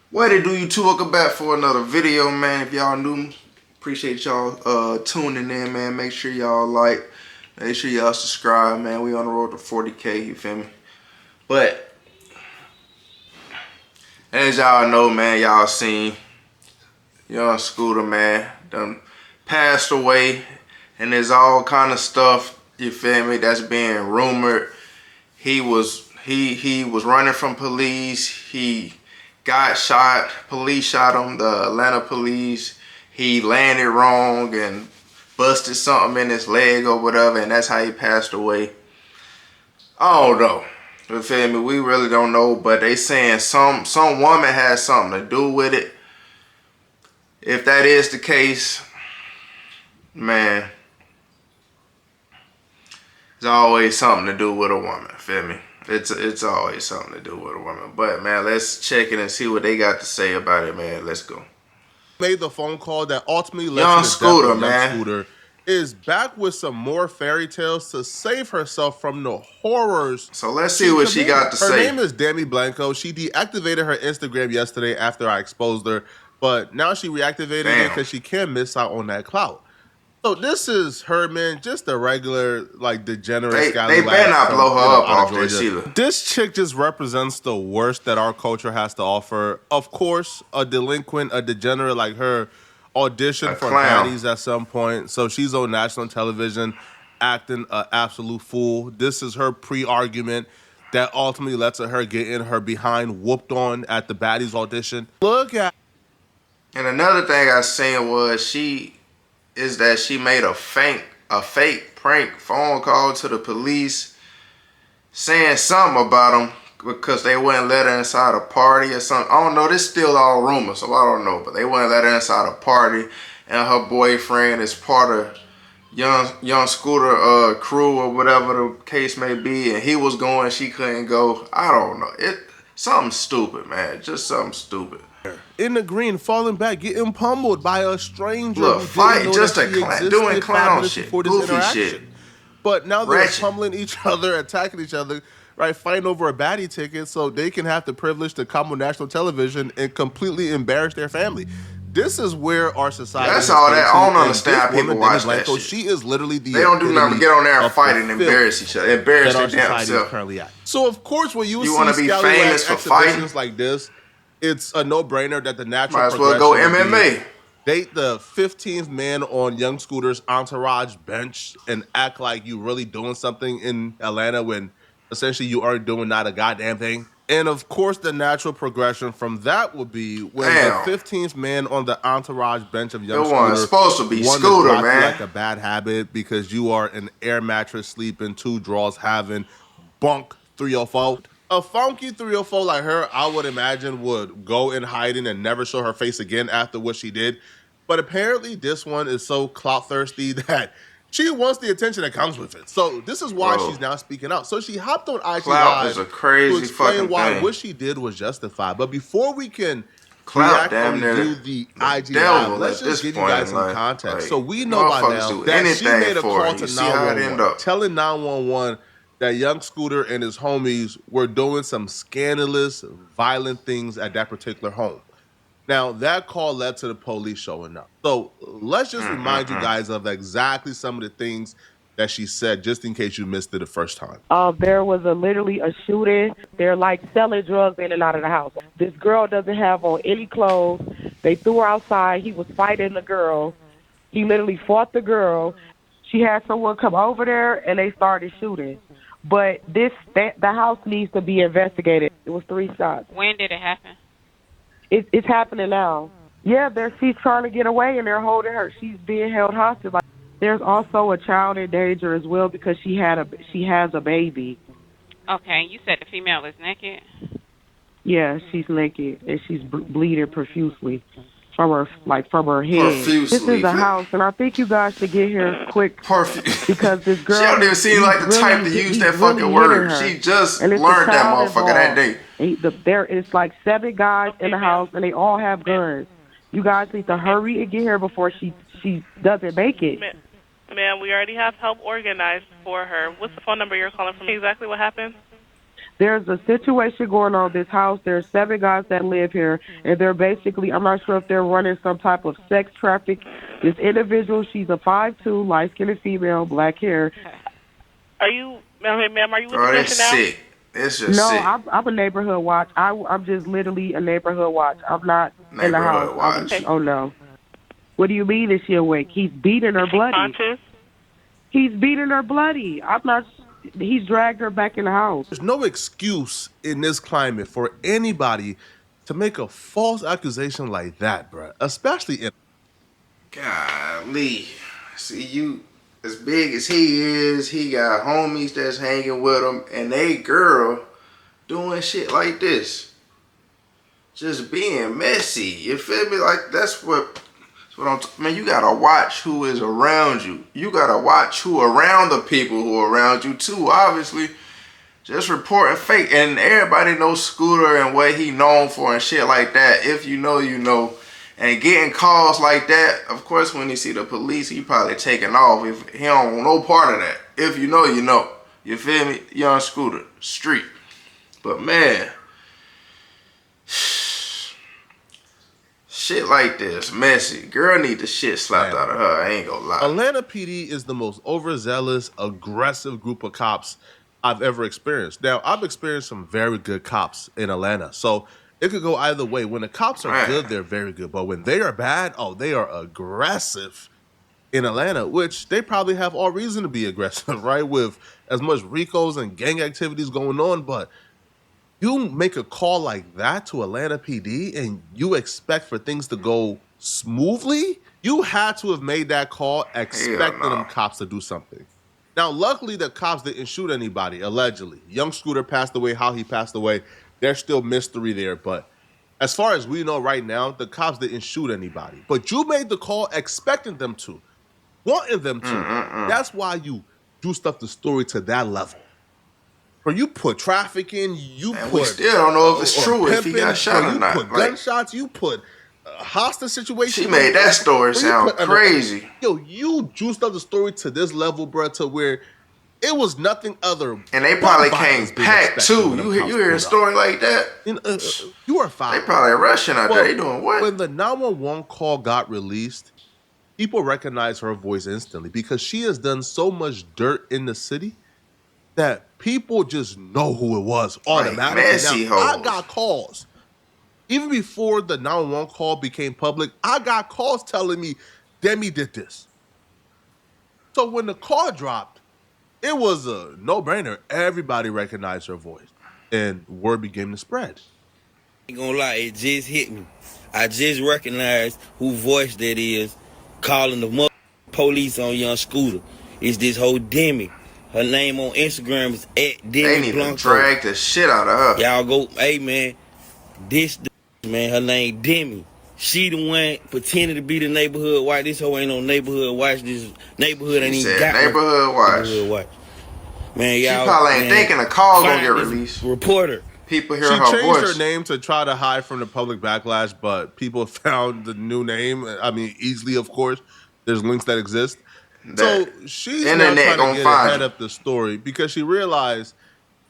What it do, you two? Welcome back for another video, man. If y'all new, appreciate y'all tuning in, man. Make sure y'all like, make sure y'all subscribe, man. We on the road to 40K, you feel me? But as y'all know, man, y'all seen Young Scooter, man, done passed away, and there's all kind of stuff, you feel me, that's being rumored. He was running from police. He got shot. Police shot him. The Atlanta police. He landed wrong and busted something in his leg or whatever, and that's how he passed away. I don't know. You feel me? We really don't know, but they saying some woman has something to do with it. If that is the case, man, there's always something to do with a woman. Feel me? It's always something to do with a woman. But man, let's check it and see what they got to say about it, man. Let's go. Made the phone call that ultimately led Young to the Scooter, death of man. Young Scooter is back with some more fairy tales to save herself from the horrors. So let's see what she got to say. Her name is Dami Blanco. She deactivated her Instagram yesterday after I exposed her, but now she reactivated it because she can't miss out on that clout. So this is her, man, just a regular, like, degenerate scallywag. They better not blow her up off this either. This chick just represents the worst that our culture has to offer. Of course, a delinquent, a degenerate like her auditioned for baddies at some point. So she's on national television acting an absolute fool. This is her pre-argument that ultimately led to her getting her behind whooped on at the baddies audition. Look at. And another thing I seen was she made a fake prank phone call to the police saying something about them because they wouldn't let her inside a party or something. I don't know. This still all rumors, so I don't know. But they wouldn't let her inside a party, and her boyfriend is part of Young Scooter crew or whatever the case may be, and he was going, she couldn't go. I don't know. Something stupid, man. Just something stupid. In the green, falling back, getting pummeled by a stranger. Look, fighting just doing clown shit, goofy shit. But now they're pummeling each other, attacking each other, right? Fighting over a baddie ticket so they can have the privilege to come on national television and completely embarrass their family. This is where our society. That's all that. I don't understand how people watch that shit. She is literally the. They don't do nothing but get on there and fight and embarrass each other, embarrass their damn self. Currently at. So of course, when you want to be famous for fighting like this, it's a no-brainer that the natural might as well go MMA. Date the 15th man on Young Scooter's entourage bench and act like you really doing something in Atlanta when essentially you aren't doing not a goddamn thing. And of course, the natural progression from that would be when the 15th man on the entourage bench of Young Scooter is supposed to be Scooter, man. Like a bad habit because you are an air mattress sleeping, 2 drawers having, bunk 304. A funky 304 like her, I would imagine, would go in hiding and never show her face again after what she did. But apparently this one is so clout thirsty that she wants the attention that comes with it. So this is why she's now speaking out. So she hopped on IG Live is a crazy to explain why thing. What she did was justified. But before we can react and do the IG Live, let's just give you guys some context. So we know by now that she made a call to 911, telling 911 that Young Scooter and his homies were doing some scandalous, violent things at that particular home. Now, that call led to the police showing up. So let's just remind you guys of exactly some of the things that she said, just in case you missed it the first time. There was literally a shooting. They're like selling drugs in and out of the house. This girl doesn't have on any clothes. They threw her outside. He was fighting the girl. He literally fought the girl. She had someone come over there, and they started shooting. But the house needs to be investigated. It was 3 shots. When did it happen? It's happening now. Yeah, she's trying to get away, and they're holding her. She's being held hostage. Like, there's also a child in danger as well because she has a baby. Okay, you said the female is naked? Yeah, she's naked, and she's bleeding profusely from her head. This is a house, and I think you guys should get here quick because this girl. She don't even seem like the type to use that fucking word. She just learned that motherfucker that day. There is like 7 guys in the house, and they all have guns. You guys need to hurry and get here before she doesn't make it. Ma'am, we already have help organized for her. What's the phone number you're calling from? Exactly what happened? There's a situation going on in this house. There's 7 guys that live here, and they're basically, I'm not sure if they're running some type of sex traffic. This individual, she's a 5'2", light-skinned female, black hair. Are you, ma'am, are you with the person now? Sick. It's just sick. I'm a neighborhood watch. I'm just literally a neighborhood watch. I'm not in the house. Watch. Oh, no. What do you mean is she awake? He's beating her bloody. Conscious? He's beating her bloody. He's dragged her back in the house. There's no excuse in this climate for anybody to make a false accusation like that, bruh. Especially in... Golly. See, you, as big as he is, he got homies that's hanging with him, and they girl doing shit like this. Just being messy. You feel me? Like, that's what man, you gotta watch who is around you. You gotta watch who around the people who are around you too. Obviously, just reporting fake. And everybody knows Scooter and what he known for and shit like that. If you know, you know. And getting calls like that, of course, when he see the police, he probably taking off. If he don't want no part of that. If you know, you know. You feel me? Young Scooter, street. But man, shit like this, messy. Girl need the shit slapped out of her. I ain't gonna lie. Atlanta PD is the most overzealous, aggressive group of cops I've ever experienced. Now, I've experienced some very good cops in Atlanta. So it could go either way. When the cops are good, they're very good. But when they are bad, they are aggressive in Atlanta, which they probably have all reason to be aggressive, right? With as much RICOs and gang activities going on. But you make a call like that to Atlanta PD and you expect for things to go smoothly? You had to have made that call expecting them cops to do something. Now, luckily, the cops didn't shoot anybody, allegedly. Young Scooter passed away, how he passed away. There's still mystery there. But as far as we know right now, the cops didn't shoot anybody. But you made the call expecting them to, wanting them to. That's why you juiced up the story to that level. Or you put traffic in, we still don't know if it's true, if he got shot or not. You put gunshots, you put hostage situation. She made that story sound crazy. You juiced up the story to this level, bro, to where it was nothing other. And they probably came packed too. You hear a story like that? You are fine. They probably rushing out there. They doing what? When the 911 call got released, people recognized her voice instantly because she has done so much dirt in the city that people just know who it was automatically. Now, I got calls. Even before the 911 call became public, I got calls telling me Demi did this. So when the call dropped, it was a no-brainer. Everybody recognized her voice. And word began to spread. I ain't gonna lie, it just hit me. I just recognized who voice that is calling the police on Young Scooter. It's this whole Demi. Her name on Instagram is @Demi They need to drag the shit out of her. Y'all go, hey man, man, her name Demi. She the one pretending to be the neighborhood watch. This hoe ain't no neighborhood watch. This neighborhood ain't even got neighborhood watch. Man, y'all. She probably ain't thinking a call gonna get released. Reporter. People hear her voice. She changed her name to try to hide from the public backlash, but people found the new name. I mean, easily, of course. There's links that exist. So she's now trying to get ahead of the story because she realized,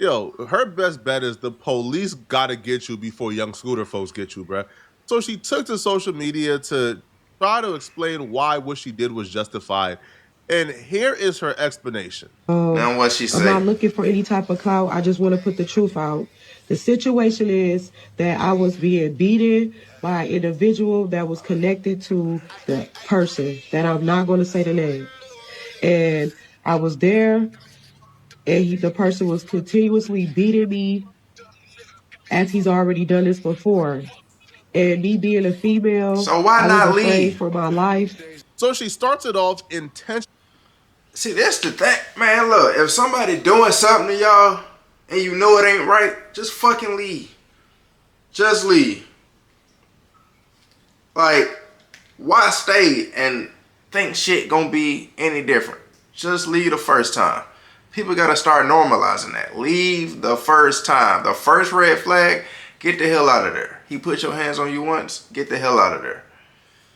her best bet is the police got to get you before Young Scooter folks get you, bruh. So she took to social media to try to explain why what she did was justified. And here is her explanation. Now what she said. I'm not looking for any type of clout. I just want to put the truth out. The situation is that I was being beaten by an individual that was connected to the person that I'm not going to say the name. And I was there, and the person was continuously beating me as he's already done this before. And me being a female, so why I not was afraid leave for my life. So she starts it off intentionally. See, that's the thing, man. Look, if somebody doing something to y'all and you know it ain't right, just fucking leave. Just leave. Like, why stay and think shit gonna be any different? Just leave the first time. People gotta start normalizing that. Leave the first time. The first red flag, get the hell out of there. He put your hands on you once, get the hell out of there.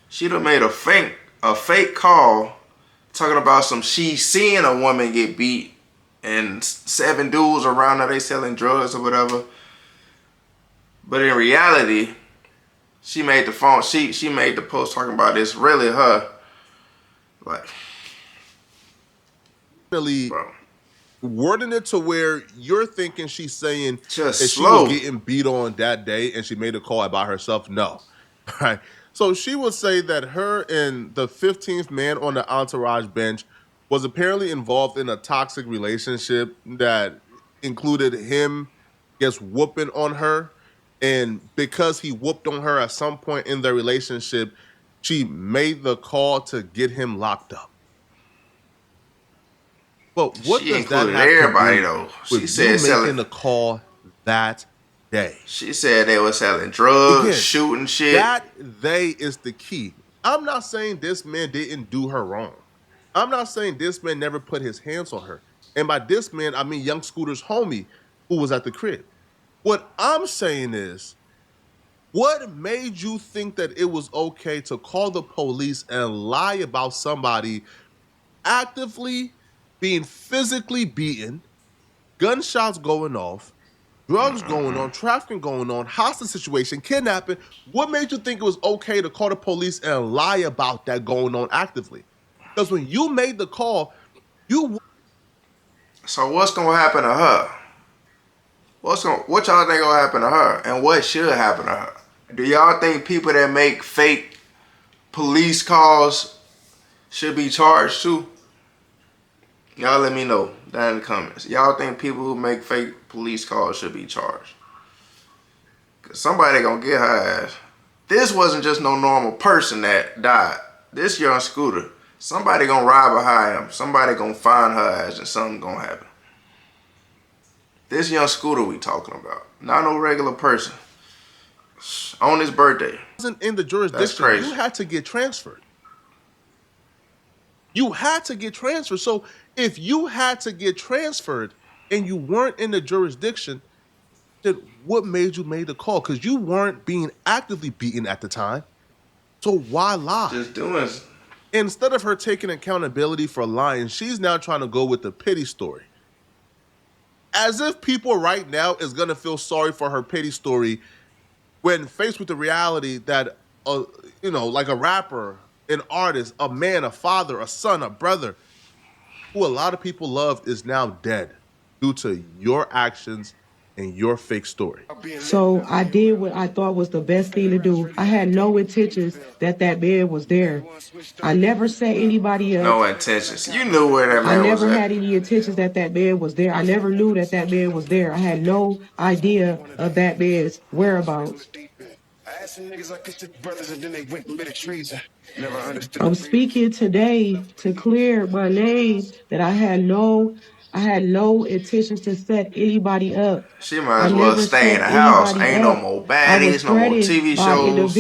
She done made a fake call talking about she seeing a woman get beat and 7 dudes around her, they selling drugs or whatever. But in reality, she made the phone. She made the post talking about it's really her. Like, really, bro, wording it to where you're thinking she's saying just that slow. She was getting beat on that day and she made a call by herself. No, right? So she would say that her and the 15th man on the entourage bench was apparently involved in a toxic relationship that included him, whooping on her. And because he whooped on her at some point in their relationship, she made the call to get him locked up. But what she does that have everybody to do though? She said making the call that day? She said they were selling drugs, again, shooting shit. That they is the key. I'm not saying this man didn't do her wrong. I'm not saying this man never put his hands on her. And by this man, I mean Young Scooter's homie who was at the crib. What I'm saying is, what made you think that it was okay to call the police and lie about somebody actively being physically beaten, gunshots going off, drugs going on, trafficking going on, hostage situation, kidnapping? What made you think it was okay to call the police and lie about that going on actively? Because when you made the call, you... So what's going to happen to her? What y'all think gonna happen to her, and what should happen to her? Do y'all think people that make fake police calls should be charged too? Y'all let me know down in the comments. Y'all think people who make fake police calls should be charged? Cause somebody gonna get her ass. This wasn't just no normal person that died. This Young Scooter. Somebody gonna ride behind him. Somebody gonna find her ass, and something gonna happen. This Young Scooter we talking about. Not no regular person. On his birthday. Wasn't in the jurisdiction. That's crazy. You had to get transferred. You had to get transferred. So if you had to get transferred and you weren't in the jurisdiction, then what made you make the call? Because you weren't being actively beaten at the time. So why lie? Just doing. Instead of her taking accountability for lying, she's now trying to go with the pity story. As if people right now is going to feel sorry for her pity story when faced with the reality that, like a rapper, an artist, a man, a father, a son, a brother, who a lot of people loved is now dead due to your actions and your fake story. So I did what I thought was the best thing to do. I had no intentions that man was there. I never set anybody up. No intentions. You knew where that man was at. I never had any intentions that man was there. I never knew that man was there. I had no idea of that man's whereabouts. I'm speaking today to clear my name that I had no intentions to set anybody up. She might as well stay in the house. Ain't no more baddies, no more TV shows.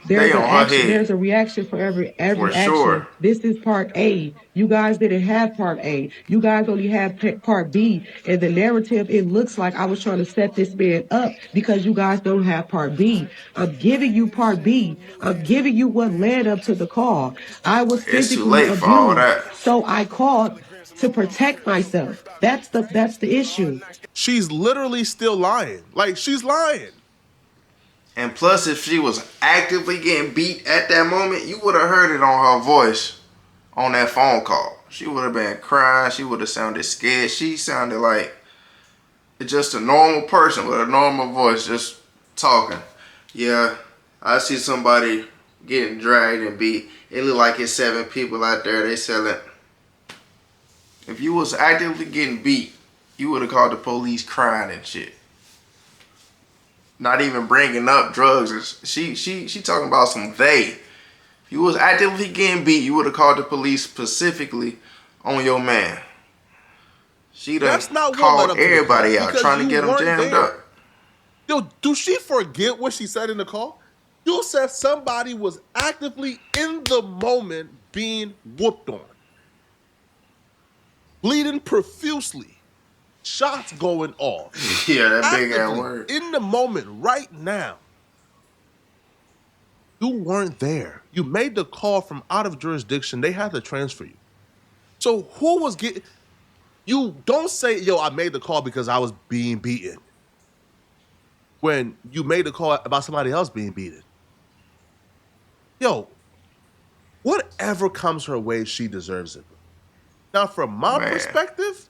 They on her head. There's a reaction for every for action. Sure. This is part A. You guys didn't have part A. You guys only have part B. And the narrative, it looks like I was trying to set this man up because you guys don't have part B. I'm giving you part B. I'm giving you what led up to the call. I was physically abused, so I called to protect myself. That's the issue. She's literally still lying. Like, she's lying. And plus, if she was actively getting beat at that moment, you would have heard it on her voice on that phone call. She would have been crying. She would have sounded scared. She sounded like just a normal person with a normal voice just talking. Yeah, I see somebody getting dragged and beat. It look like it's 7 people out there. They selling. If you was actively getting beat, you would have called the police crying and shit. Not even bringing up drugs. She talking about some they. If you was actively getting beat, you would have called the police specifically on your man. She done called everybody out trying to get them jammed up. Yo, do she forget what she said in the call? You said somebody was actively in the moment being whooped on. Bleeding profusely. Shots going off. Yeah, that big ass word. In the moment, right now. You weren't there. You made the call from out of jurisdiction. They had to transfer you. So who was getting... You don't say, yo, I made the call because I was being beaten. When you made the call about somebody else being beaten. Yo, whatever comes her way, she deserves it. Now, from my perspective,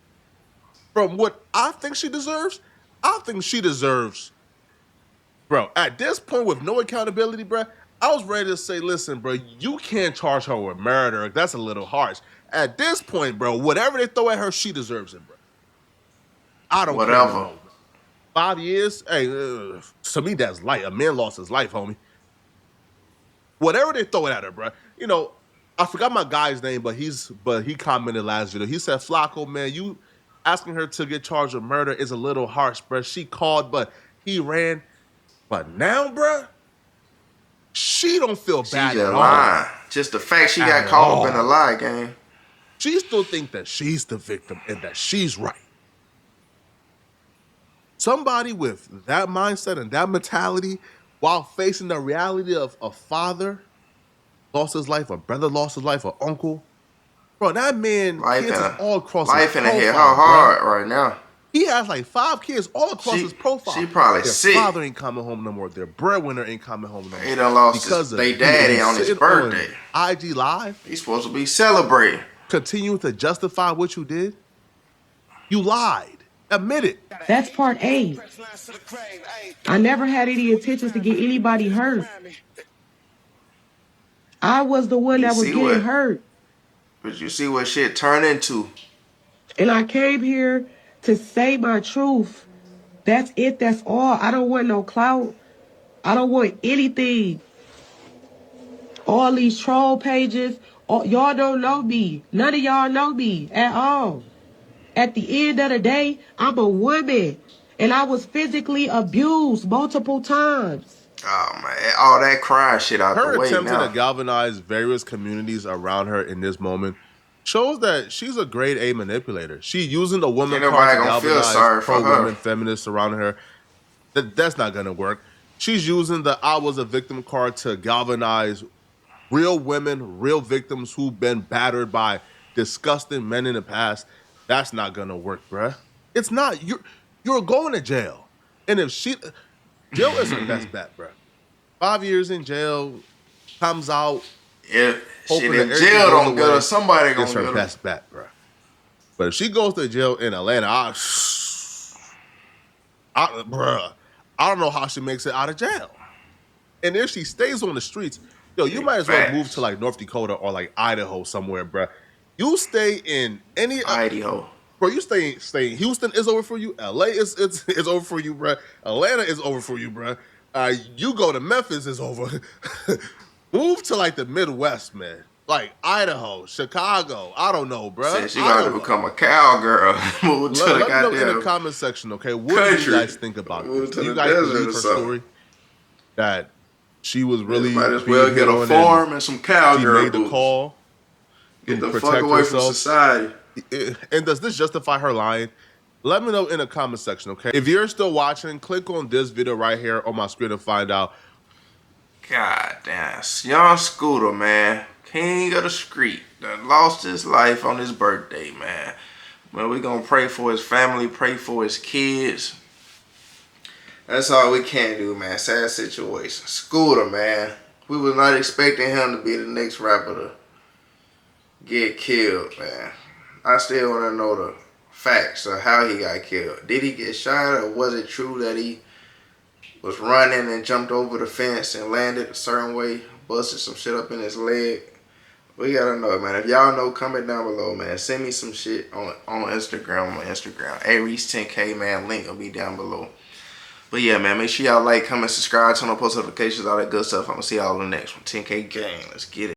from what I think she deserves, bro, at this point with no accountability, bro, I was ready to say, listen, bro, you can't charge her with murder. That's a little harsh. At this point, bro, whatever they throw at her, she deserves it, bro. I don't care. No, 5 years? Hey, to me, that's light. A man lost his life, homie. Whatever they throw it at her, bro. You know, I forgot my guy's name, but he commented last video. He said, Flacco, man, you asking her to get charged with murder is a little harsh, bro. She called, but he ran. But now, bro, she don't feel bad at all. Just the fact she got caught up in a lie game. She still think that she's the victim and that she's right. Somebody with that mindset and that mentality, while facing the reality of a father lost his life, a brother lost his life, an uncle. Bro, that man, kids is all across his profile. Life in hit hard right now. He has like 5 kids all across his profile. She probably sick. Their father ain't coming home no more. Their breadwinner ain't coming home no more. He done lost their daddy on his birthday. IG Live. He's supposed to be celebrating. Continuing to justify what you did. You lied. Admit it. That's part A. I never had any intentions to get anybody hurt. I was the one that was getting hurt. But you see what shit turned into. And I came here to say my truth. That's it. That's all. I don't want no clout. I don't want anything. All these troll pages. Y'all don't know me. None of y'all know me at all. At the end of the day, I'm a woman. And I was physically abused multiple times. Oh, man. All that crying shit out the way now. Her attempting to galvanize various communities around her in this moment shows that she's a grade A manipulator. She's using the woman card to galvanize pro-women feminists around her. That's not going to work. She's using the I was a victim card to galvanize real women, real victims who've been battered by disgusting men in the past. That's not going to work, bruh. It's not. You're going to jail. And if jail is her best bet, bruh. 5 years in jail, comes out. If she in jail don't get her, somebody gonna get her. It's her best bet, bruh. But if she goes to jail in Atlanta, bruh, I don't know how she makes it out of jail. And if she stays on the streets, yo, you might as well move to like North Dakota or like Idaho somewhere, bruh. You stay in any Idaho. Bro, you stay in Houston is over for you. LA is over for you, bruh. Atlanta is over for you, bruh. You go to Memphis is over. Move to like the Midwest, man. Like Idaho, Chicago. I don't know, bruh. Said she got to become a cowgirl. Move to the goddamn. Let me know in the comment section, okay? What do you guys think about it? Do you guys believe her story? That she was really might as well get a farm and some cowgirl. She made the call. Get the fuck away from society. And does this justify her lying? Let me know in the comment section, okay? If you're still watching, click on this video right here on my screen to find out. God damn. Young Scooter, man. King of the street. That lost his life on his birthday, man. Man, we gonna pray for his family, pray for his kids. That's all we can do, man. Sad situation. Scooter, man. We was not expecting him to be the next rapper to get killed, man. I still want to know the facts of how he got killed. Did he get shot, or was it true that he was running and jumped over the fence and landed a certain way, busted some shit up in his leg? We gotta know, man. If y'all know, comment down below, man. Send me some shit on Instagram. Aries10K, man. Link will be down below. But yeah, man, make sure y'all like, comment, subscribe, turn on post notifications, all that good stuff. I'm gonna see y'all in the next one. 10K gang. Let's get it.